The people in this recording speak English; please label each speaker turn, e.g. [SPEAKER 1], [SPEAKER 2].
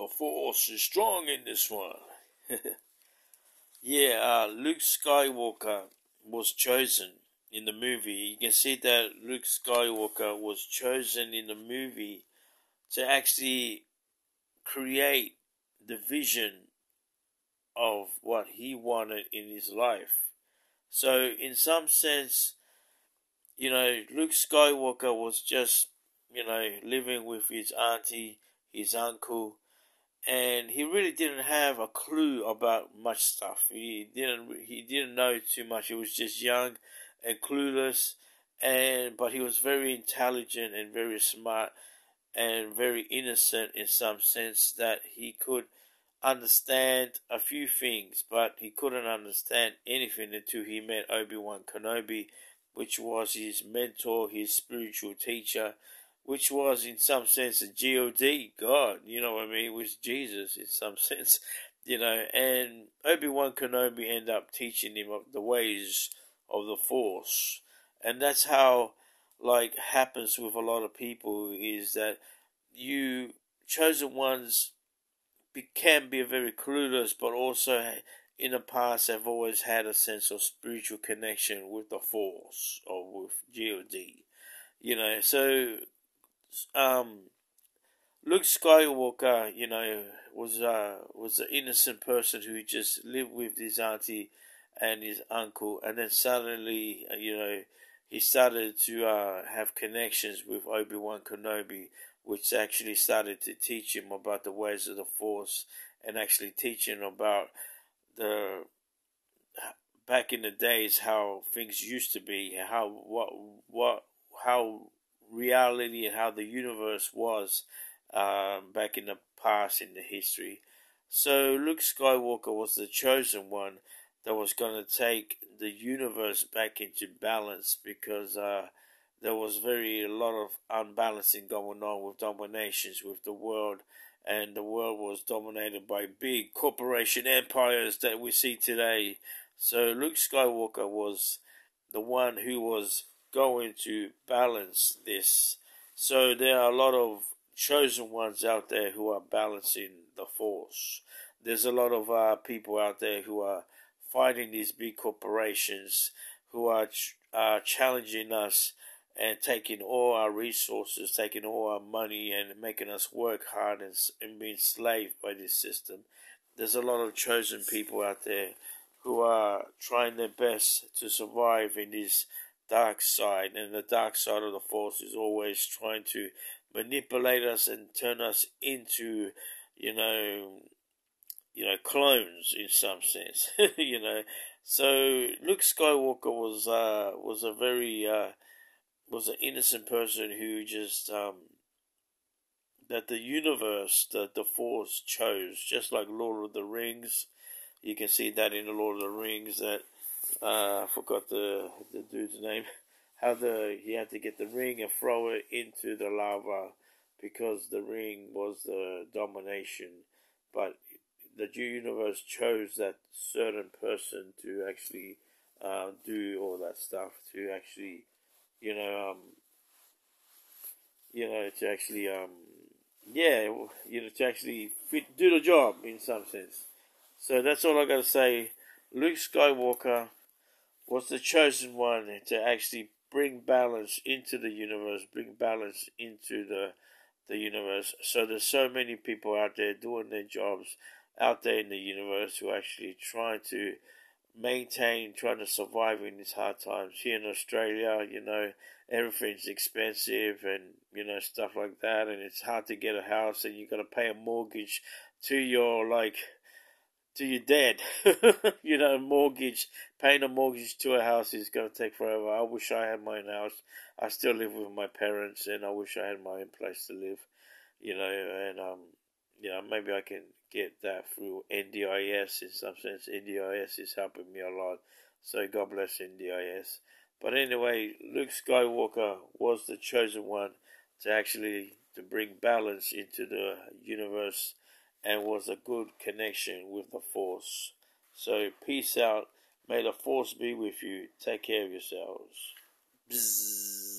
[SPEAKER 1] The Force is strong in this one. Yeah, Luke Skywalker was chosen in the movie. You can see that Luke Skywalker was chosen in the movie to actually create the vision of what he wanted in his life. So, in some sense, Luke Skywalker was just, living with his auntie, his uncle, and he really didn't have a clue about much stuff. He didn't know too much. He was just young and clueless, but he was very intelligent and very smart and very innocent in some sense that he could understand a few things, but he couldn't understand anything until he met Obi-Wan Kenobi, which was his mentor, his spiritual teacher, which was in some sense a God, you know what I mean? It was Jesus in some sense, and Obi-Wan Kenobi ended up teaching him of the ways of the Force. And that's how, happens with a lot of people is that you chosen ones can be very clueless, but also in the past have always had a sense of spiritual connection with the Force or with God. So Luke Skywalker, was an innocent person who just lived with his auntie and his uncle, and then suddenly, he started to have connections with Obi-Wan Kenobi, which actually started to teach him about the ways of the Force, and actually teach him about the back in the days how things used to be, how reality and how the universe was back in the past in the history. So Luke Skywalker was the chosen one that was going to take the universe back into balance because there was a lot of unbalancing going on with dominations with the world, and the world was dominated by big corporation empires that we see today. So Luke Skywalker was the one who was going to balance this. So there are a lot of chosen ones out there who are balancing the Force. There's a lot of people out there who are fighting these big corporations, who are challenging us and taking all our resources, taking all our money, and making us work hard and being enslaved by this system. There's a lot of chosen people out there who are trying their best to survive in this dark side, and the dark side of the Force is always trying to manipulate us and turn us into, clones in some sense, So Luke Skywalker was a very was an innocent person who just that the universe, the Force chose, just like Lord of the Rings. You can see that in the Lord of the Rings that I forgot the dude's name. How he had to get the ring and throw it into the lava because the ring was the domination, but the universe chose that certain person to actually do all that stuff, to actually, to actually, to actually do the job in some sense. So that's all I got to say. Luke Skywalker was the chosen one to actually bring balance into the universe, bring balance into the universe. So there's so many people out there doing their jobs out there in the universe who are actually trying to trying to survive in these hard times. Here in Australia, everything's expensive and, stuff like that. And it's hard to get a house and you got to pay a mortgage to your, to your dad. Mortgage, paying a mortgage to a house is going to take forever. I wish I had my own house. I still live with my parents and I wish I had my own place to live, and, maybe I can get that through NDIS in some sense. NDIS is helping me a lot. So God bless NDIS. But anyway, Luke Skywalker was the chosen one to bring balance into the universe and was a good connection with the Force. So peace out. May the Force be with you. Take care of yourselves. Bzzz.